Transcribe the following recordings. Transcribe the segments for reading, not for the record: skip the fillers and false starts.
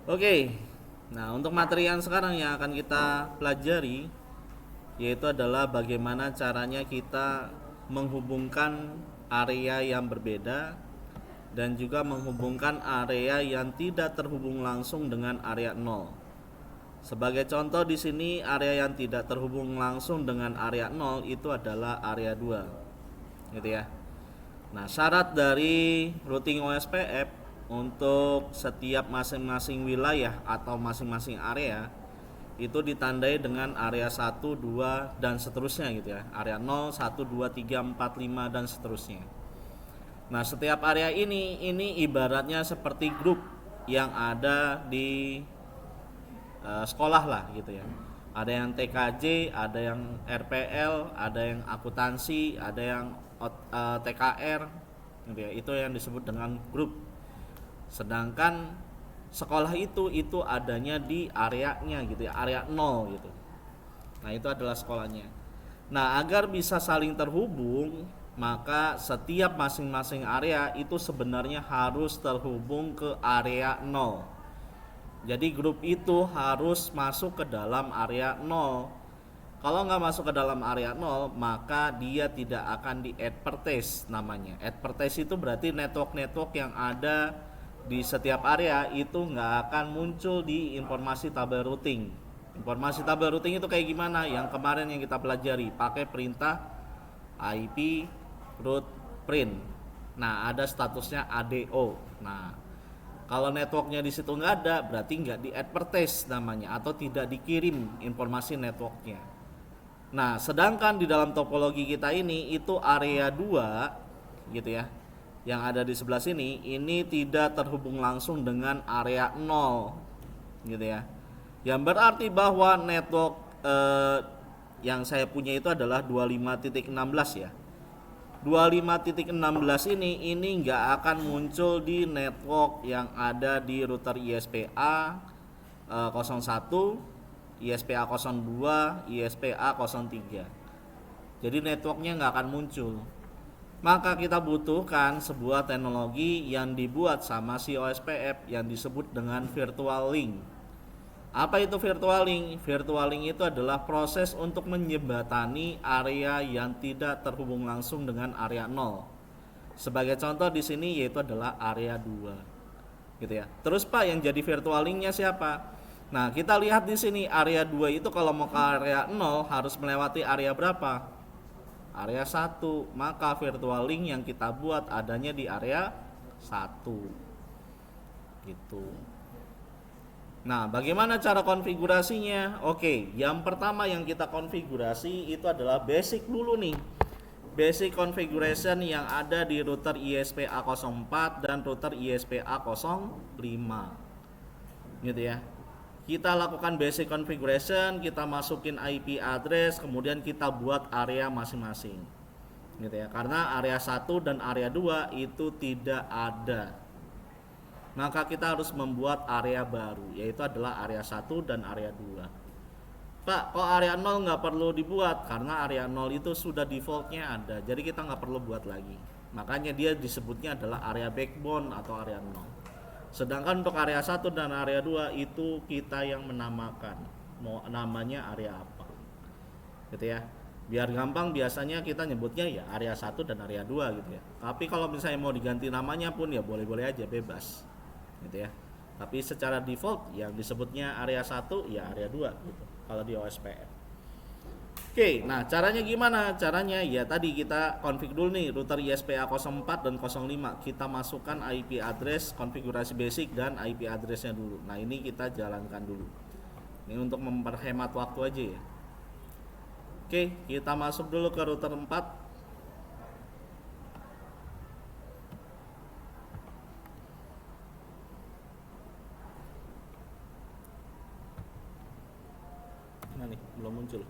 Oke, nah untuk materi yang sekarang yang akan kita pelajari yaitu adalah bagaimana caranya kita menghubungkan area yang berbeda dan juga menghubungkan area yang tidak terhubung langsung dengan area nol. Sebagai contoh di sini area yang tidak terhubung langsung dengan area nol itu adalah area 2, gitu ya. Nah, syarat dari routing OSPF untuk setiap masing-masing wilayah atau masing-masing area itu ditandai dengan area 1, 2 dan seterusnya gitu ya. Area 0, 1, 2, 3, 4, 5 dan seterusnya. Nah, setiap area ini ibaratnya seperti grup yang ada di sekolah lah gitu ya. Ada yang TKJ, ada yang RPL, ada yang akuntansi, ada yang TKR gitu ya. Itu yang disebut dengan grup. Sedangkan sekolah itu adanya di areanya gitu ya, area 0 gitu. Nah, itu adalah sekolahnya. Nah, agar bisa saling terhubung, maka setiap masing-masing area itu sebenarnya harus terhubung ke area 0. Jadi grup itu harus masuk ke dalam area 0. Kalau nggak masuk ke dalam area 0, maka dia tidak akan di advertise namanya. Advertise itu berarti network-network yang ada di setiap area itu nggak akan muncul di informasi tabel routing. Informasi tabel routing itu kayak gimana? Yang kemarin yang kita pelajari, pakai perintah IP route print. Nah, ada statusnya ADO. Nah, kalau networknya di situ nggak ada, berarti nggak di advertise namanya atau tidak dikirim informasi networknya. Nah, sedangkan di dalam topologi kita ini itu area 2 gitu ya. Yang ada di sebelah sini ini tidak terhubung langsung dengan area 0 gitu ya. Yang berarti bahwa network yang saya punya itu adalah 25.16 ya. 25.16 ini nggak akan muncul di network yang ada di router ISPA 01, ISPA 02, ISPA 03. Jadi networknya nggak akan muncul. Maka kita butuhkan sebuah teknologi yang dibuat sama si OSPF yang disebut dengan virtual link. Apa itu virtual link? Virtual link itu adalah proses untuk menjembatani area yang tidak terhubung langsung dengan area 0. Sebagai contoh di sini yaitu adalah area 2. Gitu ya. Terus Pak, yang jadi virtual linknya siapa? Nah, kita lihat di sini area 2 itu kalau mau ke area 0 harus melewati area berapa? Area 1. Maka virtual link yang kita buat adanya di area 1. Gitu. Nah, bagaimana cara konfigurasinya? Oke, yang pertama yang kita konfigurasi itu adalah basic dulu nih. Basic configuration yang ada di router ISPA04 dan router ISPA05. Gitu ya. Kita lakukan basic configuration, kita masukin IP address, kemudian kita buat area masing-masing. Gitu ya. Karena area 1 dan area 2 itu tidak ada, maka kita harus membuat area baru, yaitu adalah area 1 dan area 2. Pak, kok area 0 nggak perlu dibuat? Karena area 0 itu sudah defaultnya ada, jadi kita nggak perlu buat lagi. Makanya dia disebutnya adalah area backbone atau area 0. Sedangkan untuk area 1 dan area 2 itu kita yang menamakan, mau namanya area apa. Gitu ya. Biar gampang biasanya kita nyebutnya ya area 1 dan area 2 gitu ya. Tapi kalau misalnya mau diganti namanya pun ya boleh-boleh aja, bebas gitu ya. Tapi secara default yang disebutnya area 1 ya area 2 gitu kalau di OSPF. Oke, nah caranya gimana? Caranya ya tadi kita config dulu nih router ISPA 04 dan 05. Kita masukkan IP address, konfigurasi basic dan IP addressnya dulu. Nah, ini kita jalankan dulu. Ini untuk memperhemat waktu aja ya. Oke, kita masuk dulu ke router 4. Nah nih, belum muncul.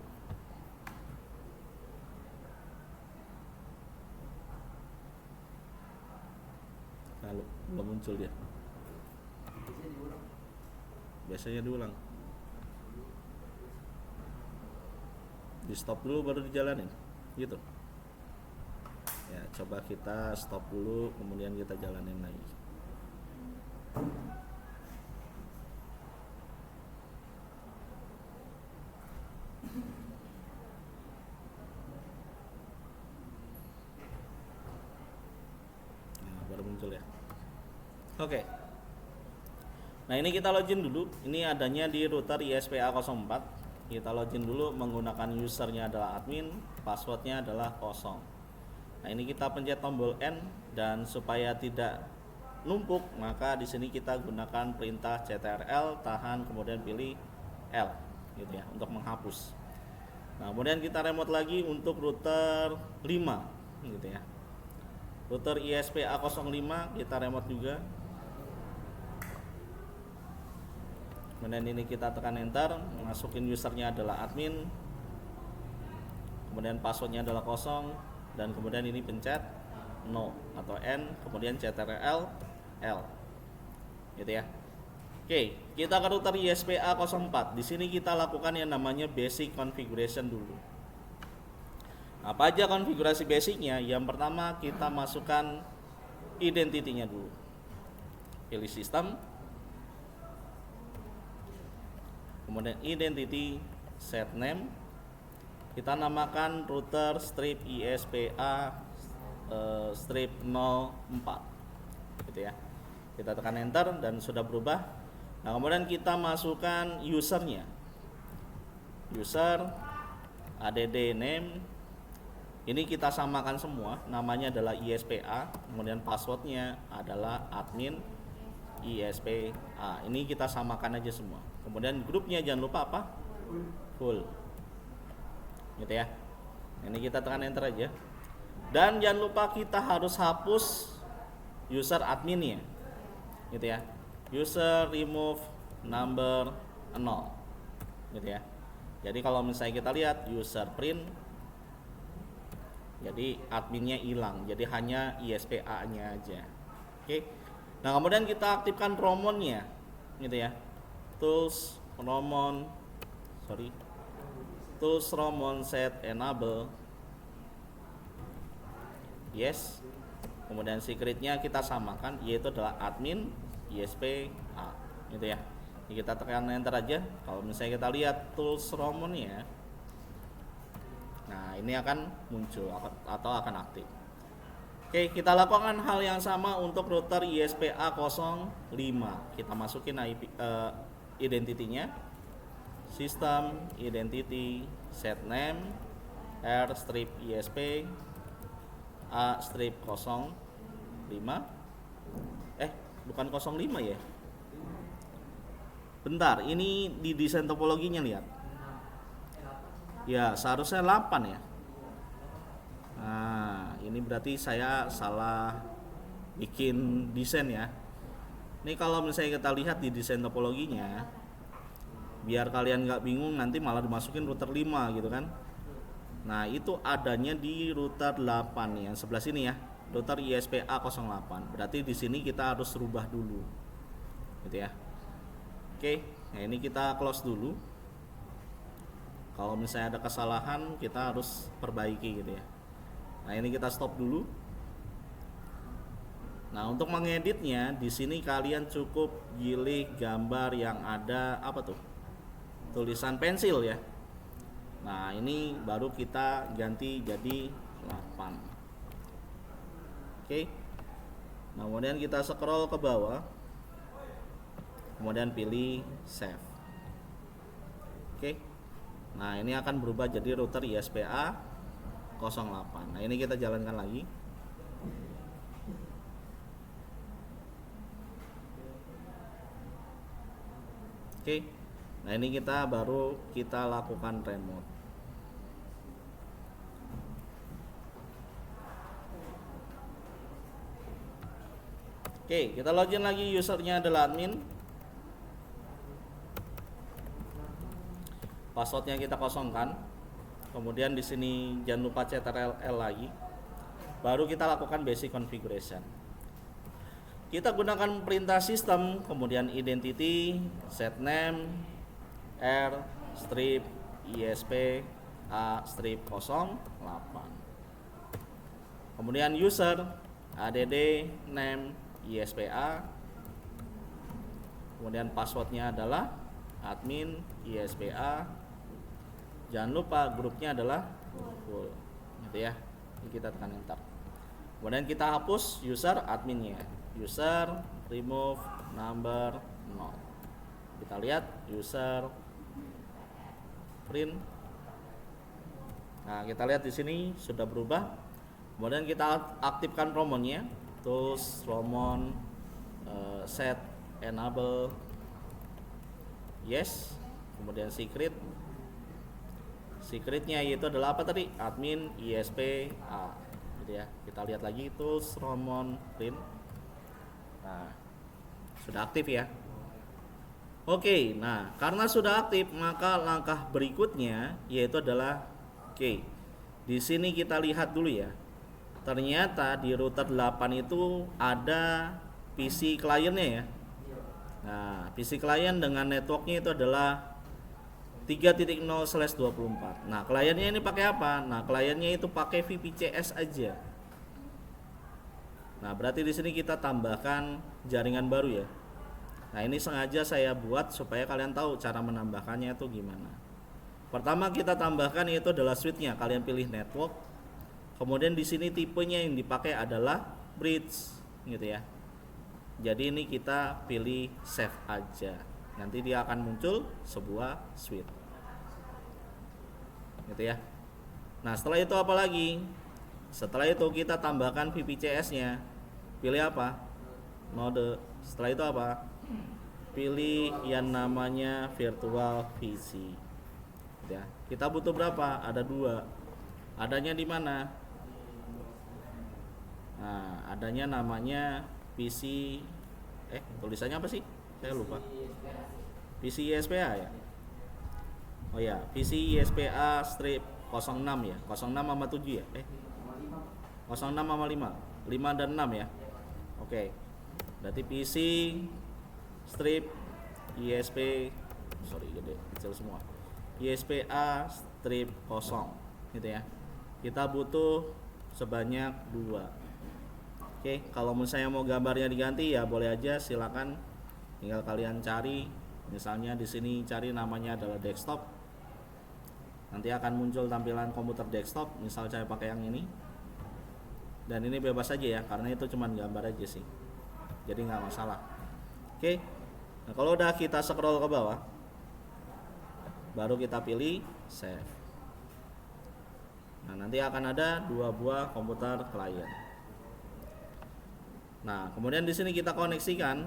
Lalu belum muncul dia. Biasanya diulang. Di stop dulu baru dijalanin. Gitu. Ya, coba kita stop dulu kemudian kita jalanin lagi. Oke. Nah, ini kita login dulu. Ini adanya di router ISPA04. Kita login dulu menggunakan usernya adalah admin, passwordnya adalah kosong. Nah, ini kita pencet tombol N, dan supaya tidak numpuk maka di sini kita gunakan perintah ctrl tahan kemudian pilih L gitu ya untuk menghapus. Nah, kemudian kita remote lagi untuk router 5 gitu ya. Router ISPA05 kita remote juga. Kemudian ini kita tekan enter, masukin usernya adalah admin, kemudian passwordnya adalah kosong, dan kemudian ini pencet no atau N, kemudian ctrl L gitu ya. Oke, kita ke router ISPA04. Di sini kita lakukan yang namanya basic configuration dulu. Apa aja konfigurasi basicnya? Yang pertama kita masukkan identitinya dulu. Pilih sistem, kemudian identity, set name, kita namakan router strip ISPA strip 04 gitu ya. Kita tekan enter dan sudah berubah. Nah, kemudian kita masukkan usernya, user add name, ini kita samakan semua, namanya adalah ISPA, kemudian passwordnya adalah admin ISPA, ini kita samakan aja semua. Kemudian grupnya jangan lupa apa? Full gitu ya. Ini kita tekan enter aja, dan jangan lupa kita harus hapus user adminnya gitu ya. User remove number 0 gitu ya. Jadi kalau misalnya kita lihat user print, jadi adminnya hilang, jadi hanya ISPA nya aja. Oke. Nah, kemudian kita aktifkan romonnya gitu ya. Tools romon set enable yes. Kemudian secretnya kita samakan, yaitu adalah admin ISPA gitu ya. Ini kita tekan enter aja. Kalau misalnya kita lihat tools romonnya, nah ini akan muncul atau akan aktif. Oke, kita lakukan hal yang sama untuk router ISPA05. Kita masukin IP, identitinya, system identity, set name, r strip ISP a strip 05, bukan 05 ya. Bentar, ini di desain topologinya lihat. Ya, seharusnya 8 ya. Nah, ini berarti saya salah bikin desain ya. Ini kalau misalnya kita lihat di desain topologinya, biar kalian nggak bingung nanti malah dimasukin router 5 gitu kan. Nah, itu adanya di router 8 yang sebelah sini ya, router ISPA08. Berarti di sini kita harus rubah dulu gitu ya. Oke, nah ini kita close dulu. Kalau misalnya ada kesalahan kita harus perbaiki gitu ya. Nah, ini kita stop dulu. Nah, untuk mengeditnya di sini kalian cukup pilih gambar yang ada apa tuh? Tulisan pensil ya. Nah, ini baru kita ganti jadi 8. Oke. Nah, kemudian kita scroll ke bawah. Kemudian pilih save. Oke. Nah, ini akan berubah jadi router ISPA 08. Nah, ini kita jalankan lagi. Oke. Nah, ini kita baru kita lakukan remote. Oke, kita login lagi, usernya adalah admin. Passwordnya kita kosongkan. Kemudian di sini jangan lupa ctrl L lagi. Baru kita lakukan basic configuration. Kita gunakan perintah sistem, kemudian identity, set name, r strip ISP a strip 08. Kemudian user add name ISPA. Kemudian passwordnya adalah admin ISPA. Jangan lupa grupnya adalah full gitu ya. Ini kita tekan enter. Kemudian kita hapus user adminnya. User remove number 0. Kita lihat user print. Nah, kita lihat di sini sudah berubah. Kemudian kita aktifkan Romonnya, tools Romon, set enable yes, kemudian secretnya yaitu adalah apa tadi, admin ISPA gitu ya. Kita lihat lagi tools Romon print. Nah, sudah aktif ya. Oke, nah karena sudah aktif maka langkah berikutnya yaitu adalah di sini kita lihat dulu ya. Ternyata di router 8 itu ada PC kliennya ya. Nah, PC klien dengan networknya itu adalah 3.0/24. Nah, kliennya ini pakai apa? Nah, kliennya itu pakai VPCS aja. Nah, berarti di sini kita tambahkan jaringan baru ya. Nah, ini sengaja saya buat supaya kalian tahu cara menambahkannya itu gimana. Pertama kita tambahkan itu adalah switchnya. Kalian pilih network. Kemudian di sini tipenya yang dipakai adalah bridge, gitu ya. Jadi ini kita pilih save aja. Nanti dia akan muncul sebuah switch, gitu ya. Nah setelah itu apa lagi? Setelah itu kita tambahkan VPCS-nya. Pilih apa? Node. Setelah itu apa? Pilih yang namanya virtual VC. Ya, kita butuh berapa? Ada 2. Adanya di mana? Nah, adanya namanya PC. Tulisannya apa sih? Saya lupa. PC ISPA ya. Oh ya, PC ISPA strip 06 ya. 06 sama 7 ya. 06 sama 5. 5 dan 6 ya. Oke. Berarti PC strip ISP gede, kecil semua. ISPA strip 0 gitu ya. Kita butuh sebanyak 2. Oke, kalau misalnya mau gambarnya diganti ya boleh aja, silakan. Tinggal kalian cari, misalnya di sini cari namanya adalah desktop. Nanti akan muncul tampilan komputer desktop, misal saya pakai yang ini. Dan ini bebas aja ya, karena itu cuma gambar aja sih. Jadi nggak masalah. Oke. Nah, kalau udah kita scroll ke bawah, baru kita pilih save. Nah, nanti akan ada 2 buah komputer klien. Nah, kemudian di sini kita koneksikan.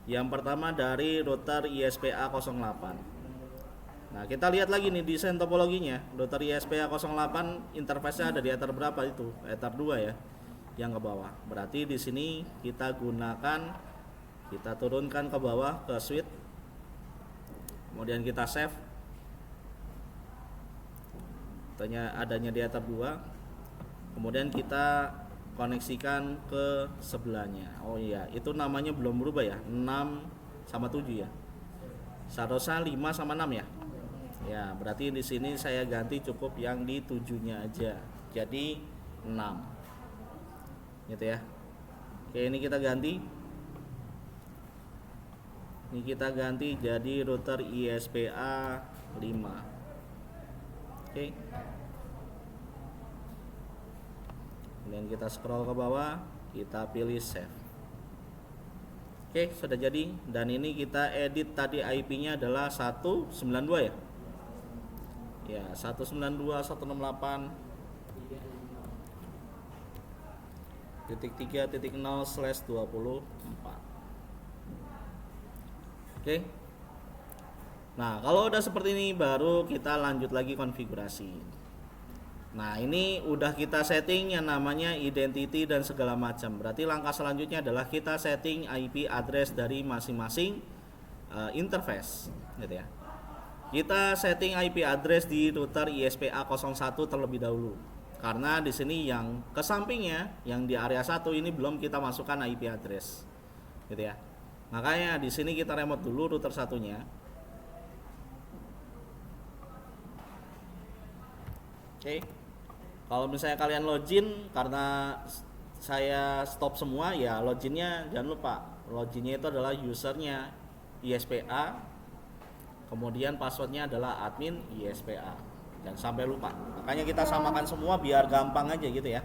Yang pertama dari router ISPA 08. Nah, kita lihat lagi nih desain topologinya. Router ISPA 08 interface-nya ada di ether berapa itu? Ether 2 ya, yang ke bawah. Berarti di sini kita turunkan ke bawah ke switch. Kemudian kita save. Adanya di ether 2. Kemudian kita koneksikan ke sebelahnya. Oh iya, itu namanya belum berubah ya. 6 sama 7 ya. Seharusnya 5 sama 6 ya. Ya, berarti di sini saya ganti cukup yang di 7-nya aja. Jadi 6. Gitu ya. Oke, ini kita ganti. Ini kita ganti jadi router ISPA 5. Oke. Kemudian kita scroll ke bawah, kita pilih save. Oke, sudah jadi. Dan ini kita edit tadi IP-nya adalah 192 ya. Ya, 192.168.3.0/24. Oke. Nah, kalau udah seperti ini baru kita lanjut lagi konfigurasi. Nah, ini udah kita setting yang namanya identity dan segala macam. Berarti langkah selanjutnya adalah kita setting IP address dari masing-masing interface, gitu ya. Kita setting IP address di router ISPA 01 terlebih dahulu. Karena di sini yang ke sampingnya, yang di area 1 ini belum kita masukkan IP address, gitu ya. Makanya di sini kita remote dulu router satunya. Oke. Kalau misalnya kalian login, karena saya stop semua ya, loginnya jangan lupa. Loginnya itu adalah usernya ISPA, kemudian passwordnya adalah admin ISPA. Dan sampai lupa. Makanya kita samakan semua biar gampang aja gitu ya.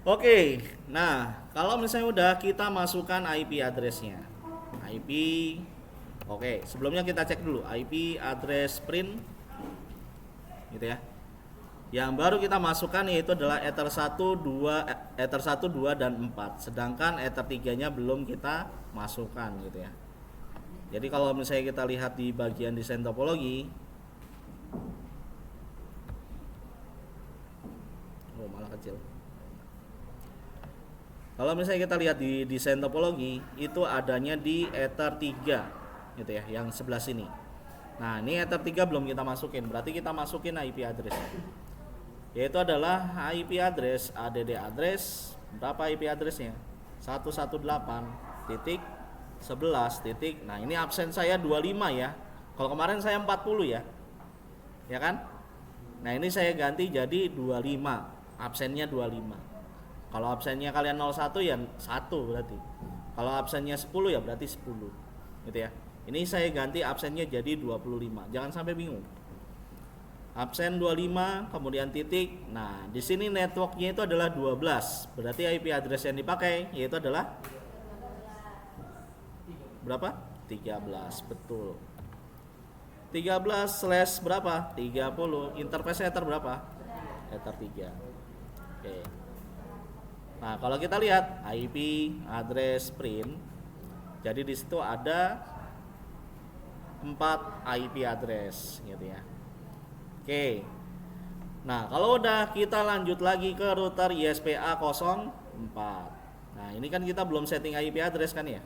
Oke, nah kalau misalnya udah kita masukkan IP address-nya, IP, oke, sebelumnya kita cek dulu IP address print, gitu ya. Yang baru kita masukkan yaitu adalah Ether 1, 2, Ether 1, 2 dan 4. Sedangkan Ether 3-nya belum kita masukkan, gitu ya. Jadi kalau misalnya kita lihat di bagian desain topologi, oh malah kecil. Kalau misalnya kita lihat di desain topologi, itu adanya di Ether 3 gitu ya, yang sebelah sini. Nah, ini Ether 3 belum kita masukin, berarti kita masukin IP address. Yaitu adalah IP address ADD address, berapa IP addressnya? 118.11. Nah, ini absen saya 25 ya. Kalau kemarin saya 40 ya. Ya kan? Nah, ini saya ganti jadi 25. Absennya 25. Kalau absennya kalian 01 ya 1 berarti. Kalau absennya 10 ya berarti 10. Gitu ya. Ini saya ganti absennya jadi 25. Jangan sampai bingung. Absen 25 kemudian titik. Nah, di sini networknya itu adalah 12. Berarti IP address yang dipakai yaitu adalah berapa? 13. Betul. 13 slash berapa? 30. Interface Ether berapa? Ether 3. Oke. Nah, kalau kita lihat IP address print, jadi di situ ada 4 IP address gitu ya. Oke. Nah, kalau udah kita lanjut lagi ke router ISPA 04. Nah, ini kan kita belum setting IP address kan ya?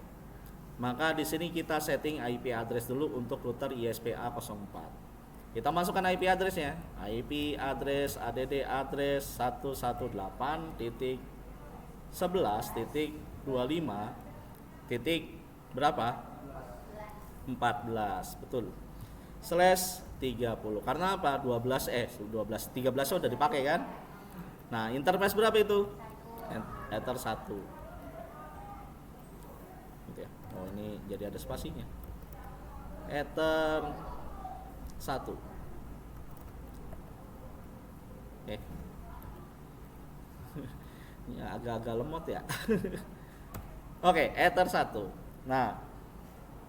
Maka di sini kita setting IP address dulu untuk router ISPA 04. Kita masukkan IP addressnya. IP address ADD address 118.11.25 titik berapa? 14, betul. Slash 30. Karena apa? 13 udah dipakai kan? Nah, interface berapa itu? Ether 1. Gitu ya. Oh, ini jadi ada spasinya. Ether 1. Oke. Ya, agak-agak lemot ya. Oke, Ether 1. Nah,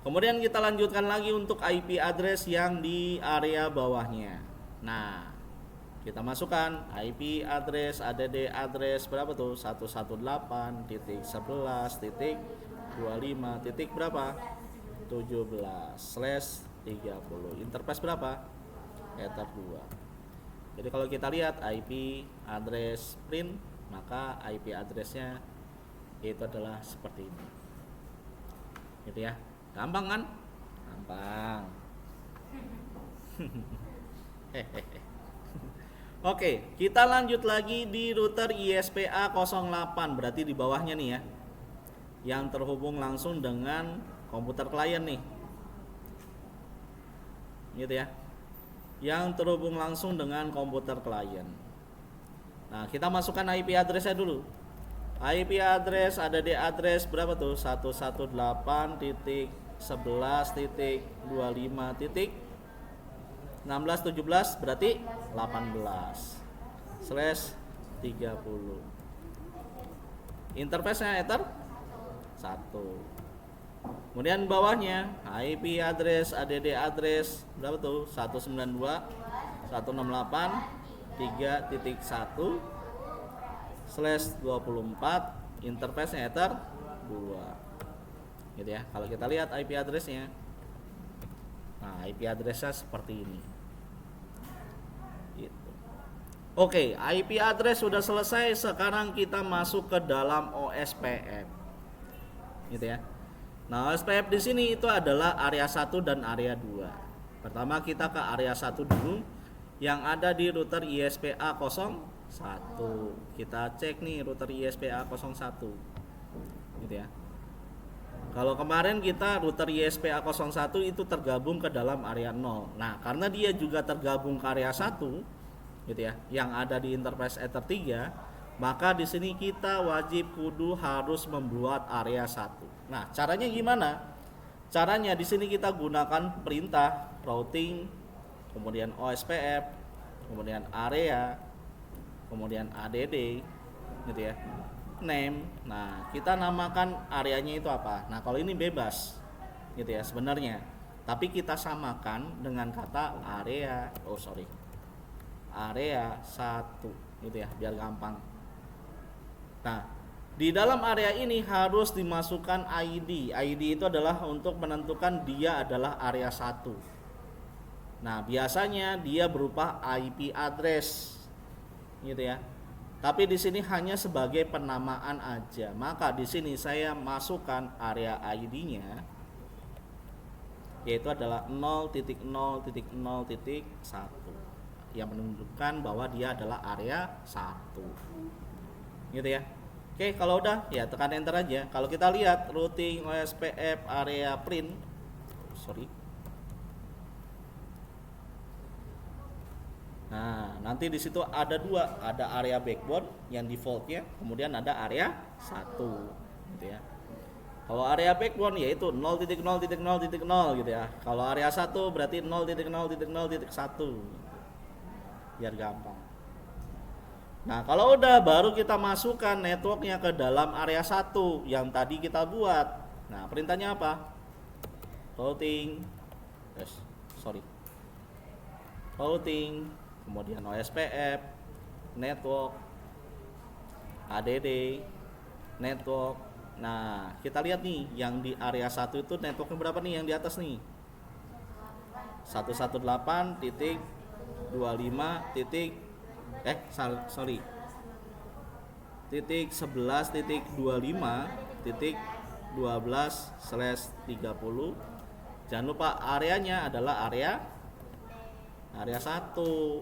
kemudian kita lanjutkan lagi untuk IP address yang di area bawahnya. Nah, kita masukkan IP address ADD address berapa tuh? 118.11.25 titik berapa? 17/30. Interface berapa? Ether 2. Jadi kalau kita lihat IP address print, maka IP addressnya itu adalah seperti ini. Gitu ya. Gampang kan? Gampang. Oke, kita lanjut lagi di router ISPA 08, berarti di bawahnya nih ya. Yang terhubung langsung dengan komputer klien nih. Gitu ya. Yang terhubung langsung dengan komputer klien. Nah, kita masukkan IP address-nya dulu. IP address ADD address berapa tuh? 118.11.25.1617 berarti 18/30. Interface-nya Ether 1. Kemudian bawahnya IP address ADD address berapa tuh? 192.168.3.1/24. Interface-nya Ether 2. Gitu ya. Kalau kita lihat IP address-nya. Nah, IP address-nya seperti ini. Gitu. Oke, IP address sudah selesai. Sekarang kita masuk ke dalam OSPF. Gitu ya. Nah, OSPF di sini itu adalah area 1 dan area 2. Pertama kita ke area 1 dulu yang ada di router ISPA 01. Kita cek nih router ISPA 01. Gitu ya. Kalau kemarin kita router ISPA 01 itu tergabung ke dalam area 0. Nah, karena dia juga tergabung ke area 1 gitu ya, yang ada di interface Ether 3, maka di sini kita wajib kudu harus membuat area 1. Nah, caranya gimana? Caranya di sini kita gunakan perintah routing, kemudian OSPF, kemudian area, kemudian ADD, gitu ya. Name. Nah, kita namakan areanya itu apa? Nah, kalau ini bebas gitu ya sebenarnya. Tapi kita samakan dengan kata area 1 gitu ya, biar gampang. Nah, di dalam area ini harus dimasukkan ID. ID itu adalah untuk menentukan dia adalah area 1. Nah, biasanya dia berupa IP address gitu ya. Tapi di sini hanya sebagai penamaan aja. Maka di sini saya masukkan area ID-nya yaitu adalah 0.0.0.1 yang menunjukkan bahwa dia adalah area 1. Gitu ya. Oke, kalau udah ya tekan enter aja. Kalau kita lihat routing OSPF area print, nah, nanti di situ ada dua, ada area backbone yang defaultnya, kemudian ada area 1 gitu ya. Kalau area backbone yaitu 0.0.0.0 gitu ya. Kalau area 1 berarti 0.0.0.1 biar gampang. Nah, kalau udah baru kita masukkan networknya ke dalam area 1 yang tadi kita buat. Nah, perintahnya apa? Routing kemudian OSPF, network, ADD, network. Nah, kita lihat nih yang di area 1 itu networknya berapa nih yang di atas nih? 111.11.25.12/30. Jangan lupa areanya adalah area 1.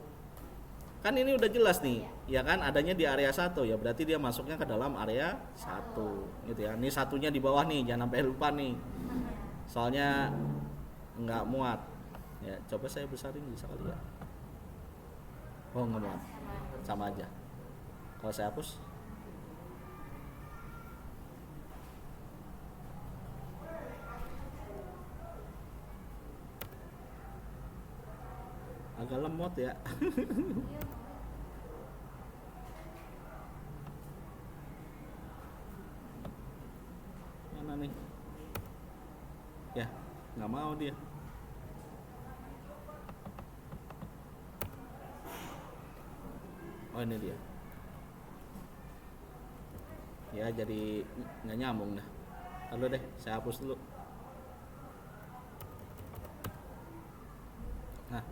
Kan ini udah jelas nih, ya kan adanya di area 1 ya, berarti dia masuknya ke dalam area 1 gitu ya. Ini satunya di bawah nih, jangan sampai lupa nih. Soalnya nggak muat. Ya, coba saya besarin bisa kali ya. Oh, nggak muat. Sama aja. Kalau saya hapus agak lemot ya. Mana nih? Ya, nggak mau dia. Oh, ini dia. Ya, jadi nggak nyambung dah. Lalu deh, saya hapus dulu. Nah,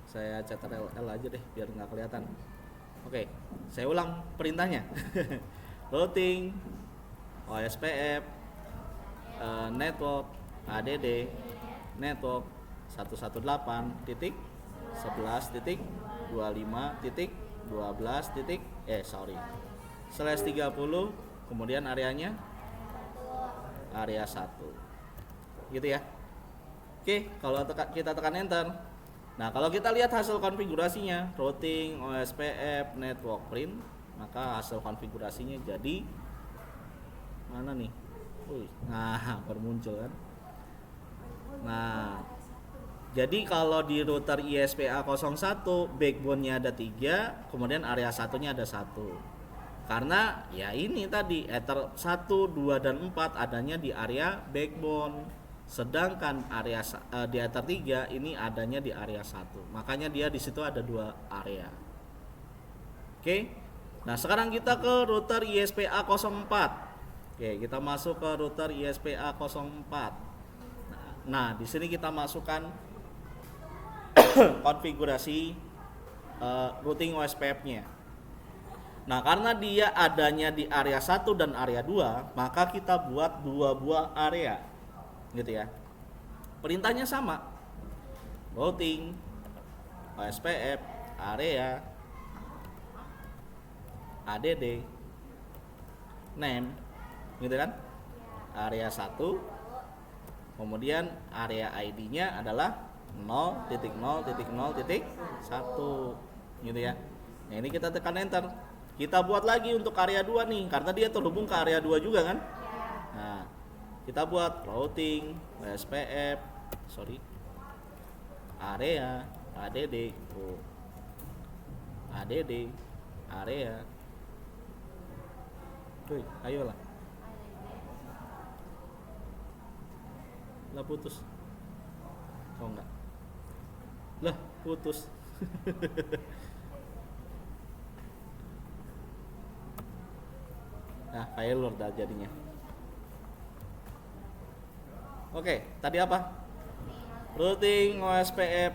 saya CTRL aja deh biar nggak kelihatan. Oke, saya ulang perintahnya. Routing, OSPF, network, ADD, network 111.11.25.12/30, kemudian areanya area 1 gitu ya. Oke, kalau kita tekan enter. Nah, kalau kita lihat hasil konfigurasinya, routing, OSPF, network print, maka hasil konfigurasinya jadi mana nih? Nah, baru muncul kan. Nah, jadi kalau di router ISPA 01 backbone-nya ada 3, kemudian area satunya ada 1. Karena ya ini tadi ether 1, 2 dan 4 adanya di area backbone. Sedangkan area di ether 3 ini adanya di area 1. Makanya dia di situ ada 2 area. Oke. Nah, sekarang kita ke router ISPA 04. Oke, kita masuk ke router ISPA 04. Nah, di sini kita masukkan konfigurasi routing OSPF-nya. Nah, karena dia adanya di area 1 dan area 2, maka kita buat 2 buah area. Gitu ya. Perintahnya sama. Routing OSPF area ADD name gitu kan. Area 1, kemudian area ID-nya adalah 0.0.0.1 gitu ya. Nah, ini kita tekan enter. Kita buat lagi untuk area 2 nih, karena dia terhubung ke area 2 juga kan. Nah, kita buat routing OSPF area ADD ADD area Woi, ayolah. Lah putus. Oh enggak. Lah putus. Nah, failure dah jadinya. Oke, tadi apa? Routing OSPF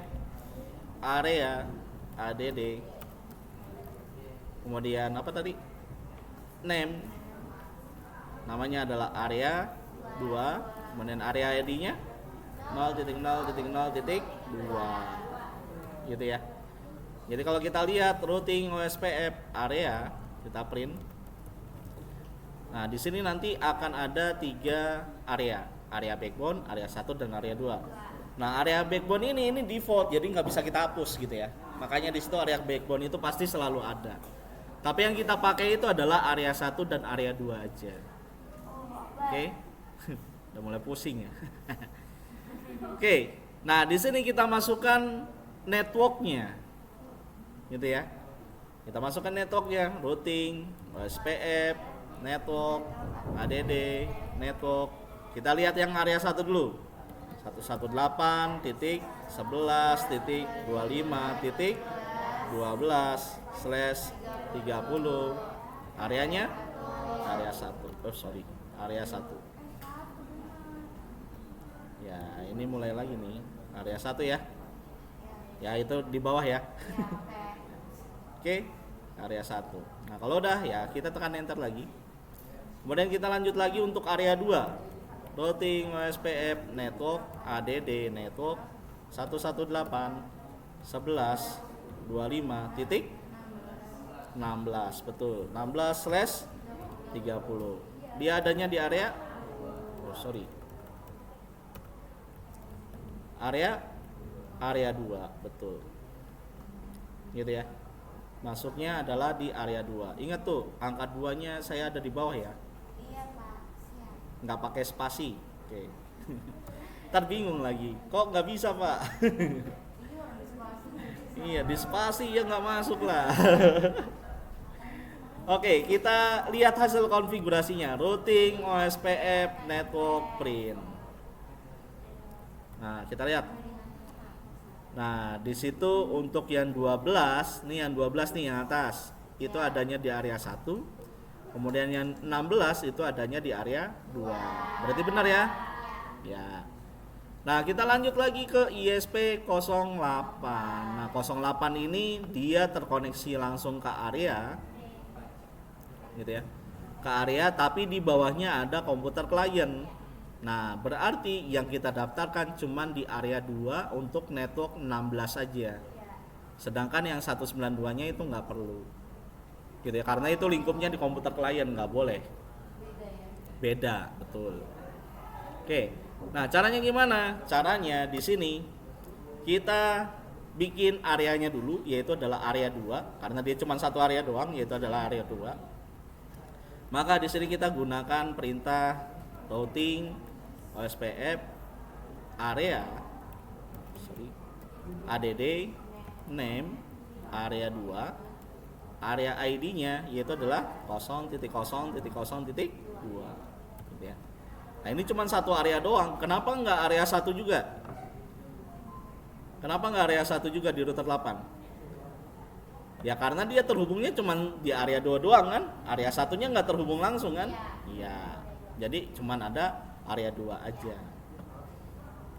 area ADD. Kemudian apa tadi? Name. Namanya adalah area 2, kemudian area ID-nya 0.0.0.2. Gitu ya. Jadi kalau kita lihat routing OSPF area, kita print. Nah, di sini nanti akan ada 3 area backbone, area 1 dan area 2. Nah, area backbone ini default, jadi nggak bisa kita hapus gitu ya. Makanya di situ area backbone itu pasti selalu ada. Tapi yang kita pakai itu adalah area 1 dan area 2 aja. Oke. Udah mulai pusing ya. Oke. Nah, di sini kita masukkan networknya. Gitu ya. Kita masukkan networknya, routing, OSPF, network, ADD, network. Kita lihat yang area 1 dulu. 118.125.12/30. Areanya area 1. Area 1. Ya, ini mulai lagi nih. Area 1 ya. Ya, itu di bawah ya. Oke, area 1. Nah, kalau udah ya kita tekan enter lagi. Kemudian kita lanjut lagi untuk area 2. Routing OSPF network ADD network 118.11.25.16. Betul, 16/30. Dia adanya di area area 2, betul. Gitu ya. Masuknya adalah di area 2. Ingat tuh, angka 2-nya saya ada di bawah ya. Iya, Pak. Siap. Nggak pakai spasi. Oke. Ntar bingung lagi. Kok nggak bisa, Pak? Iya, di spasi ya nggak masuk lah. Oke, kita lihat hasil konfigurasinya. Routing OSPF network print. Nah, kita lihat. Nah, di situ untuk yang 12, nih yang 12 nih yang atas, itu adanya di area 1. Kemudian yang 16 itu adanya di area 2. Berarti benar ya? Ya. Nah, kita lanjut lagi ke ISP08. Nah, 08 ini dia terkoneksi langsung ke area. Gitu ya. Ke area tapi di bawahnya ada komputer klien. Nah, berarti yang kita daftarkan cuman di area 2 untuk network 16 saja. Sedangkan yang 192-nya itu nggak perlu. Gitu ya, karena itu lingkupnya di komputer klien, nggak boleh. Beda, betul. Oke. Nah, caranya gimana? Caranya di sini kita bikin areanya dulu, yaitu adalah area 2, karena dia cuma satu area doang, yaitu adalah area 2. Maka di sini kita gunakan perintah routing OSPF area ADD name area 2, area ID-nya yaitu adalah 0.0.0.2 gitu ya. Nah, ini cuma satu area doang. Kenapa nggak area 1 juga? Kenapa nggak area 1 juga di router 8? Ya karena dia terhubungnya cuma di area 2 doang kan. Area 1-nya nggak terhubung langsung kan. Iya. Jadi cuma ada area 2 aja.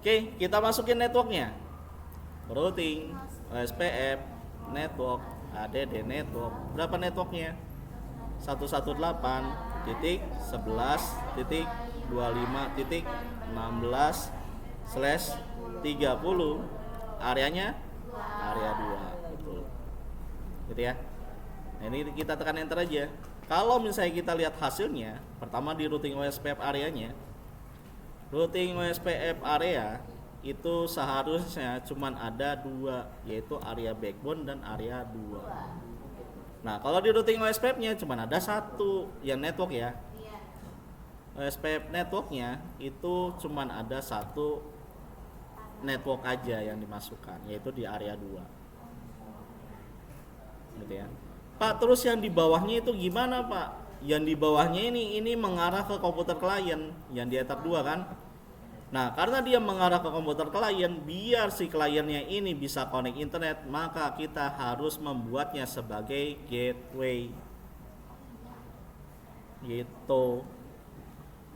Oke, kita masukin networknya. Routing OSPF network ADD network. Berapa networknya? 118.11.25.16/30. Areanya area 2, betul. Gitu ya. Nah, ini kita tekan enter aja. Kalau misalnya kita lihat hasilnya, pertama di routing OSPF areanya. Routing OSPF area itu seharusnya cuman ada 2, yaitu area backbone dan area 2. Nah, kalau di routing OSPF-nya cuman ada 1 yang network ya. OSPF networknya itu cuman ada 1 network aja yang dimasukkan, yaitu di area 2. Gitu ya. Pak, terus yang di bawahnya itu gimana, Pak? yang di bawahnya ini mengarah ke komputer klien yang di Ether 2 kan. Nah, karena dia mengarah ke komputer klien, biar si kliennya ini bisa connect internet, maka kita harus membuatnya sebagai gateway. Gitu.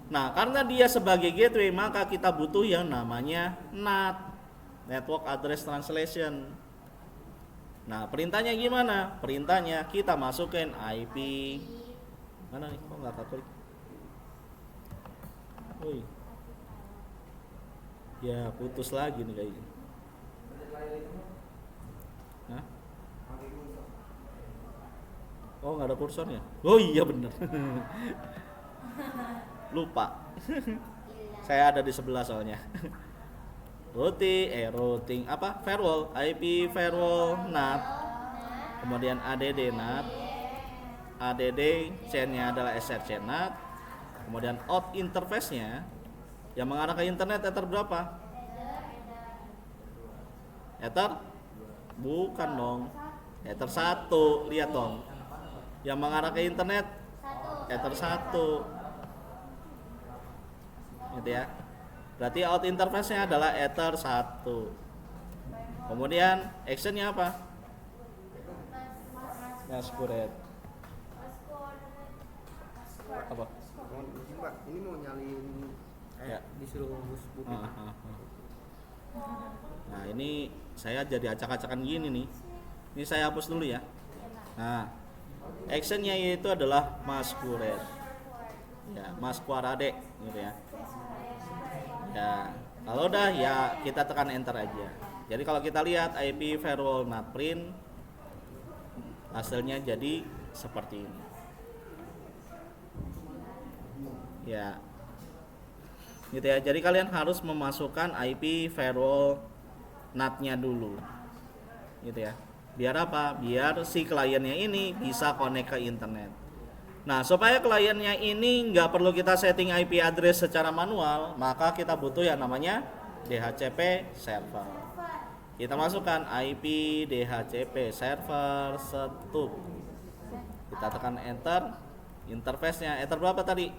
Nah, karena dia sebagai gateway, maka kita butuh yang namanya NAT, Network Address Translation. Nah, perintahnya gimana? Perintahnya kita masukin IP. Mana nih? Kok nggak klik? Woi. Ya, putus lagi nih kayaknya. Hah? Oh, nggak ada kursornya. Oh iya bener. Lupa. Saya ada di sebelah soalnya. routing apa? Firewall, IP firewall NAT. Kemudian ADD NAT. ADD chain-nya adalah SRC NAT. Kemudian out interface-nya yang mengarah ke internet Ether berapa? Ether? Bukan dong. Ether 1, lihat dong. Yang mengarah ke internet Ether 1. Gitu ya. Berarti out interface-nya adalah Ether 1. Kemudian action-nya apa? Masquerade. Apa? Mbak, ini mau nyalin Ya. disuruh bus booking. Nah, ini saya jadi acak-acakan gini nih. Ini saya hapus dulu ya. Nah, actionnya yaitu adalah Masquerade. Ya, Masquerade gitu ya. Ya, kalau udah ya kita tekan enter aja. Jadi kalau kita lihat IP firewall NAT print, hasilnya jadi seperti ini. Ya. Gitu ya. Jadi kalian harus memasukkan IP firewall NAT-nya dulu. Gitu ya. Biar apa? Biar si kliennya ini bisa connect ke internet. Nah, supaya kliennya ini nggak perlu kita setting IP address secara manual, maka kita butuh yang namanya DHCP server. Kita masukkan IP DHCP server setup. Kita tekan enter. Interface-nya Ether berapa tadi?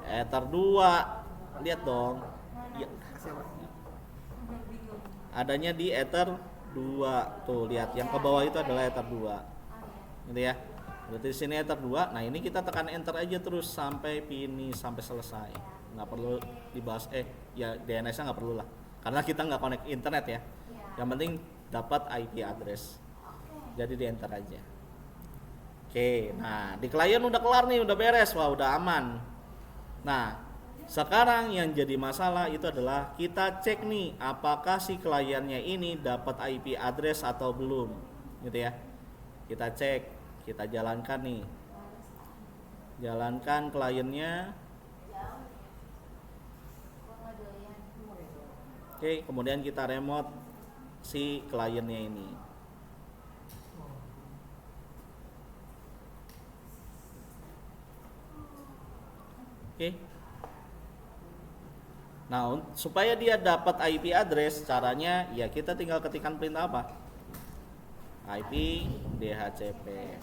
Ether 2. Lihat dong. Ya. Adanya di Ether 2. Tuh, lihat yang ke bawah itu adalah Ether 2. Gitu ya. Berarti di sini Ether 2. Nah, ini kita tekan enter aja terus sampai finish, sampai selesai. Nggak perlu dibahas ya DNS-nya nggak perlu lah. Karena kita nggak connect internet ya. Yang penting dapat IP address. Jadi di enter aja. Oke, nah di klien udah kelar nih, udah beres, wah udah aman. Nah, sekarang yang jadi masalah itu adalah kita cek nih apakah si kliennya ini dapat IP address atau belum, gitu ya. Kita cek, kita jalankan nih. Jalankan kliennya. Oke, kemudian kita remote si kliennya ini. Oke. Nah, supaya dia dapat IP address, caranya ya kita tinggal ketikkan perintah apa? IP DHCP.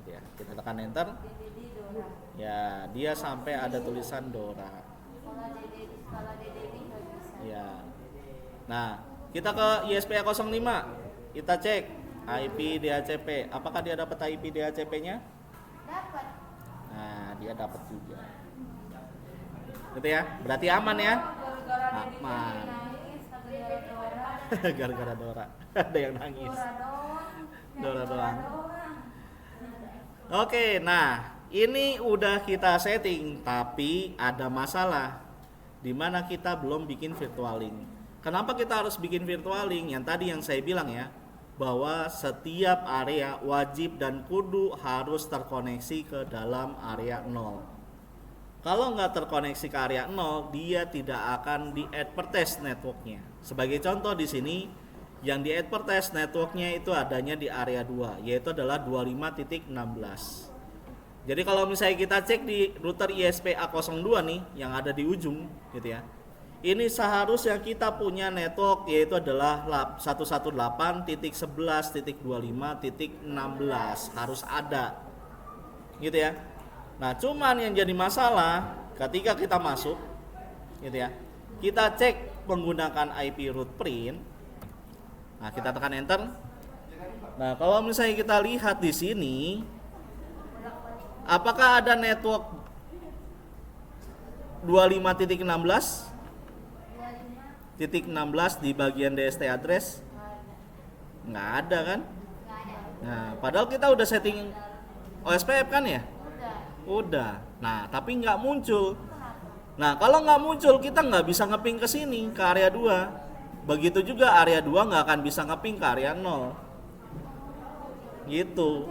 Ya, kita tekan enter. Ya, dia sampai ada tulisan Dora. Ya. Nah, kita ke ISPA 05. Kita cek IP DHCP. Apakah dia dapat IP DHCP-nya? Dapat. Nah, dia dapat juga. Gitu ya, berarti aman ya. Aman. Gara-gara Dora. Ada yang nangis. Dora doang. Oke, nah ini udah kita setting, tapi ada masalah di mana kita belum bikin virtual link. Kenapa kita harus bikin virtual link? Yang tadi yang saya bilang ya, bahwa setiap area wajib dan kudu harus terkoneksi ke dalam area 0. Kalau nggak terkoneksi ke area 0, dia tidak akan di-advertise networknya. Sebagai contoh di sini, yang di-advertise networknya itu adanya di area 2, yaitu adalah 25.16. Jadi kalau misalnya kita cek di router ISPA 02 nih, yang ada di ujung, gitu ya. Ini seharusnya kita punya network yaitu adalah 118.11.25.16 harus ada. gitu ya. Nah, cuman yang jadi masalah ketika kita masuk, gitu ya, kita cek menggunakan IP root print. Nah, kita tekan enter. Nah, kalau misalnya kita lihat di sini, apakah ada network 25.16 di bagian DST address? Nggak ada kan? Nah, padahal kita udah setting OSPF kan ya? Udah. Nah, tapi nggak muncul. Nah, kalau nggak muncul, kita nggak bisa ngeping ke sini, ke area 2. Begitu juga area 2 nggak akan bisa ngeping ke area 0. Gitu.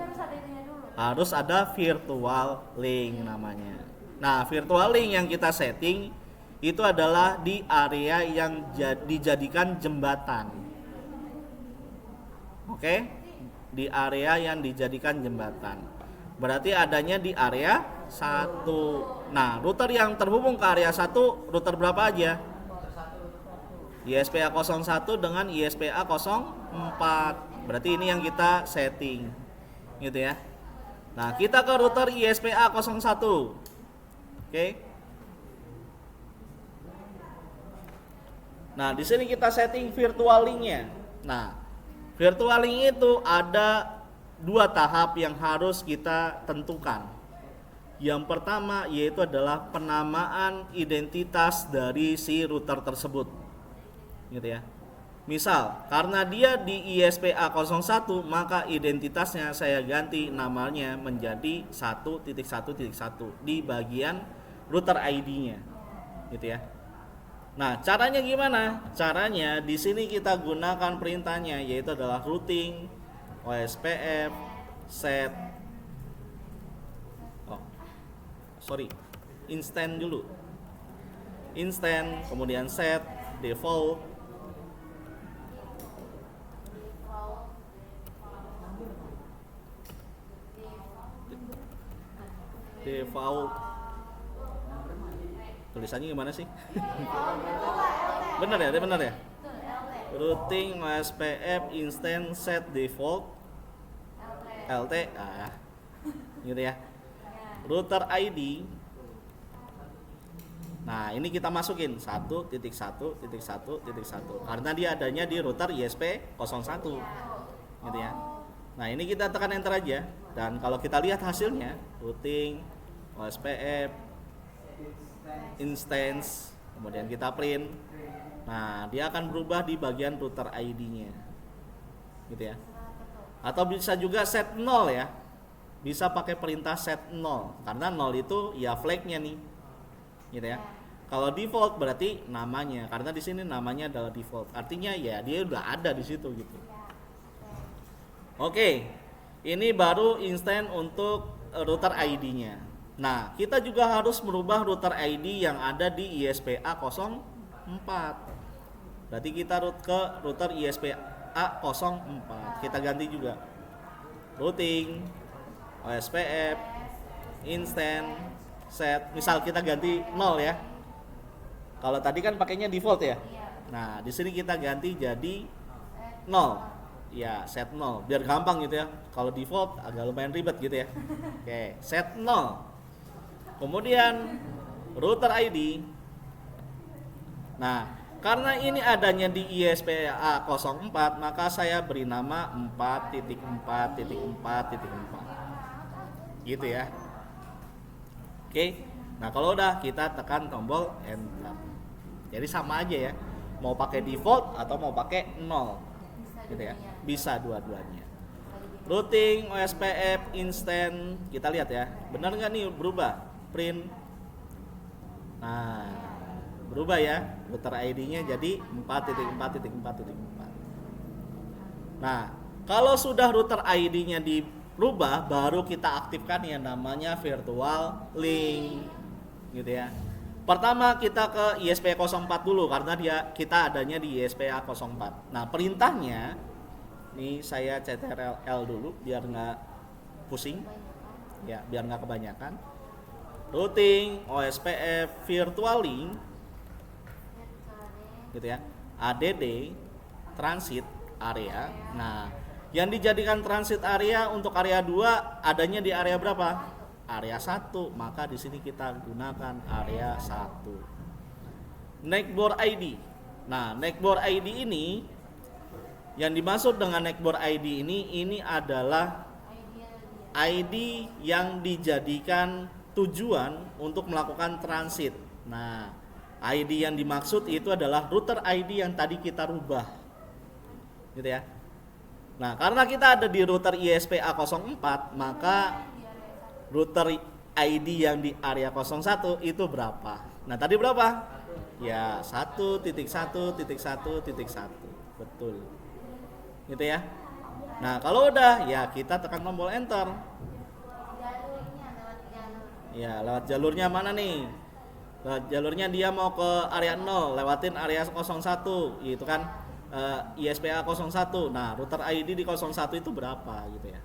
Harus ada virtual link namanya. Nah, virtual link yang kita setting itu adalah di area yang dijadikan jembatan. Oke? Di area yang dijadikan jembatan. Berarti adanya di area 1. Nah, router yang terhubung ke area 1, router berapa aja? ISPA 01 dengan ISPA 04. Berarti ini yang kita setting. Gitu ya. Nah, kita ke router ISPA 01. Oke. Nah, di sini kita setting virtual link-nya. Nah, virtual link itu ada 2 tahap yang harus kita tentukan. Yang pertama yaitu adalah penamaan identitas dari si router tersebut. Gitu ya. Misal, karena dia di ISPA 01, maka identitasnya saya ganti namanya menjadi 1.1.1 di bagian router ID-nya. Gitu ya. Nah, caranya gimana? Caranya di sini kita gunakan perintahnya yaitu adalah routing OSPF set instant dulu. Instant, kemudian set default tulisannya gimana sih? Bener ya? Routing OSPF instant set default LT gitu ya. Router ID. Nah, ini kita masukin 1.1.1.1 karena dia adanya di router ISP 01 gitu ya. Nah, ini kita tekan enter aja dan kalau kita lihat hasilnya routing OSPF instance, kemudian kita print. Nah, dia akan berubah di bagian router ID-nya. Gitu ya. Atau bisa juga set 0 ya. Bisa pakai perintah set 0 karena 0 itu ya flag-nya nih. Gitu ya. Kalau default berarti namanya, karena di sini namanya adalah default. Artinya ya dia udah ada di situ gitu. Oke. Ini baru instant untuk router ID-nya. Nah, kita juga harus merubah router ID yang ada di ISPA 04. Berarti kita root ke router ISPA 04. Kita ganti juga. Routing OSPF instant set. Misal kita ganti 0 ya. Kalau tadi kan pakainya default ya. Nah, di sini kita ganti jadi 0. Ya, set 0 biar gampang gitu ya. Kalau default agak lumayan ribet gitu ya. Oke, set 0. Kemudian router ID. Nah, karena ini adanya di ISPA 04, maka saya beri nama 4.4.4.4. Gitu ya. Oke. Nah, kalau udah kita tekan tombol enter. Jadi sama aja ya. Mau pakai default atau mau pakai 0. Gitu ya. Bisa dua-duanya. Routing OSPF instant, kita lihat ya. Benar nggak nih berubah? Print. Nah, berubah ya. Router ID-nya jadi 4.4.4.4. Nah, kalau sudah router ID-nya dirubah, baru kita aktifkan yang namanya virtual link. Gitu ya. Pertama kita ke ISPA 04 dulu karena kita adanya di ISPA 04. Nah, perintahnya ini saya CTRL dulu biar nggak pusing. Ya, biar nggak kebanyakan. Routing OSPF virtual link gitu ya. ADD transit area. Nah, yang dijadikan transit area untuk area 2 adanya di area berapa? area 1, maka di sini kita gunakan area 1. Neckbore ID. Nah, neckbore ID ini yang dimaksud dengan neckbore ID ini adalah ID yang dijadikan tujuan untuk melakukan transit. Nah, ID yang dimaksud itu adalah router ID yang tadi kita rubah. Gitu ya. Nah, karena kita ada di router ISPA 04, maka router ID yang di area 01 itu berapa? Nah, tadi berapa? Ya, 1.1.1.1. Betul. Gitu ya. Nah, kalau udah ya kita tekan tombol enter. Jalurnya lewat jalur. Ya, lewat jalurnya mana nih? Lewat jalurnya dia mau ke area 0, lewatin area 01, itu kan ISPA 01. Nah, router ID di 01 itu berapa gitu ya.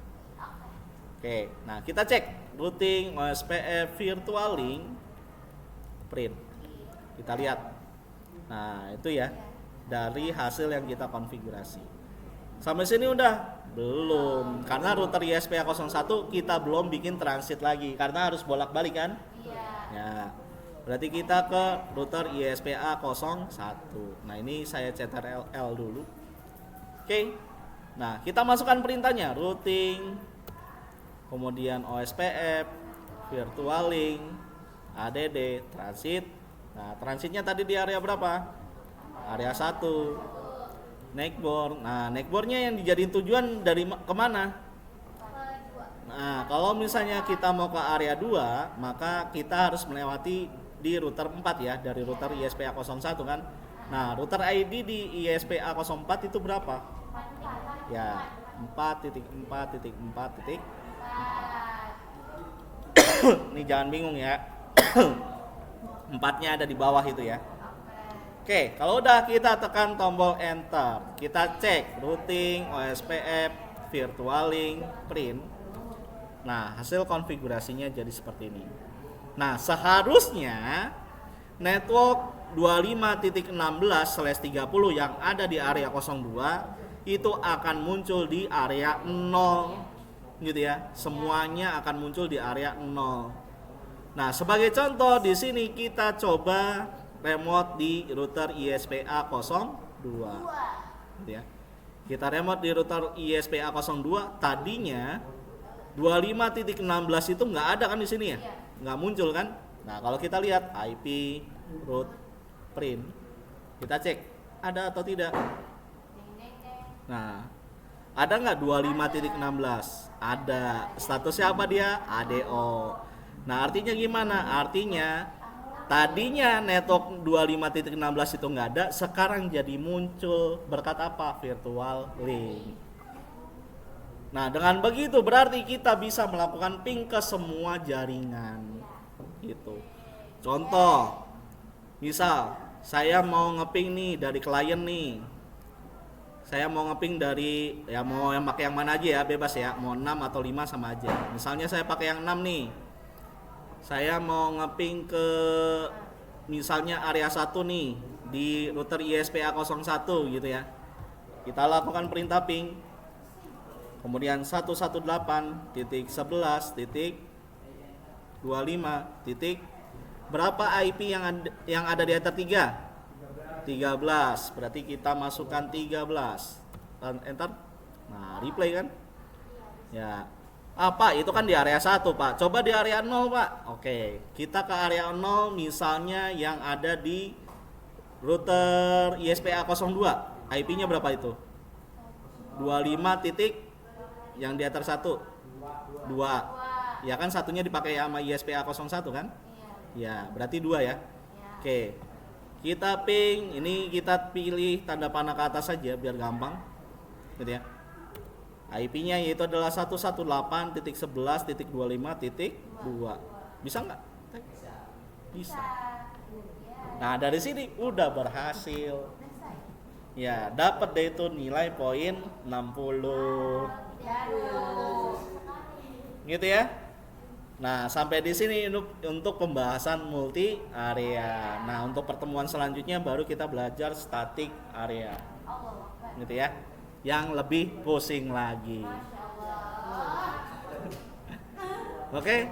Oke, nah kita cek routing OSPF virtual link print. Kita lihat. Nah, itu ya dari hasil yang kita konfigurasi. Sampai sini udah? Belum. Karena router ISPA 01 kita belum bikin transit lagi karena harus bolak-balik kan? Iya. Ya. Berarti kita ke router ISPA 01. Nah, ini saya CTRL dulu. Oke. Nah, kita masukkan perintahnya routing, kemudian OSPF, virtual link, ADD, transit. Nah, transitnya tadi di area berapa? Area 1. Neckbore. Nah, neckbore-nya yang dijadiin tujuan dari kemana? Nah, kalau misalnya kita mau ke area 2, maka kita harus melewati di router 4 ya, dari router ISPA 01 kan. Nah, router ID di ISPA 04 itu berapa? Ya, 4.4.4. Ini jangan bingung ya. 4-nya ada di bawah itu ya. Oke, kalau udah kita tekan tombol enter. Kita cek routing, OSPF, virtual link, print. Nah, hasil konfigurasinya jadi seperti ini. Nah, seharusnya network 25.16/30 yang ada di area 02 itu akan muncul di area 0 gitu ya. Semuanya akan muncul di area 0. Nah, sebagai contoh di sini kita coba remote di router ISPA 02 gitu ya. Kita remote di router ISPA 02, tadinya 25.16 itu nggak ada kan di sini ya? Nggak muncul kan? Nah, kalau kita lihat IP root print, kita cek ada atau tidak. Nah, ada nggak 25.16? Ada. Statusnya apa dia? ADO. Nah, artinya gimana? Artinya tadinya network 25.16 itu nggak ada, sekarang jadi muncul berkat apa? Virtual link. Nah, dengan begitu berarti kita bisa melakukan ping ke semua jaringan gitu. Contoh, misal saya mau ngeping nih dari klien nih. Saya mau ngeping dari, ya mau yang pakai yang mana aja ya, bebas ya. Mau 6 atau 5 sama aja. Misalnya saya pakai yang 6 nih. Saya mau ngeping ke misalnya area 1 nih di router ISPA 01 gitu ya. Kita lakukan perintah ping. Kemudian 118.11.25. Berapa IP yang ada di enter 3? 13. Berarti kita masukkan 13. Dan enter. Nah, replay kan? Ya. Pak, itu kan di area 1, Pak. Coba di area 0, Pak. Oke, kita ke area 0 misalnya yang ada di router ISPA 02. IP-nya berapa itu? 25 titik yang di atas 1 2. Ya kan satunya dipakai sama ISPA 01 kan? Ya, berarti 2 ya. Oke. Kita ping, ini kita pilih tanda panah ke atas saja biar gampang. Gitu ya. IP-nya yaitu adalah 118.11.25.2. Bisa nggak? Bisa. Nah, dari sini udah berhasil. Ya, dapat deh itu nilai poin 60. Gitu ya. Nah, sampai di sini untuk pembahasan multi area. Nah, untuk pertemuan selanjutnya baru kita belajar static area. Gitu ya. Yang lebih pusing lagi. Oke.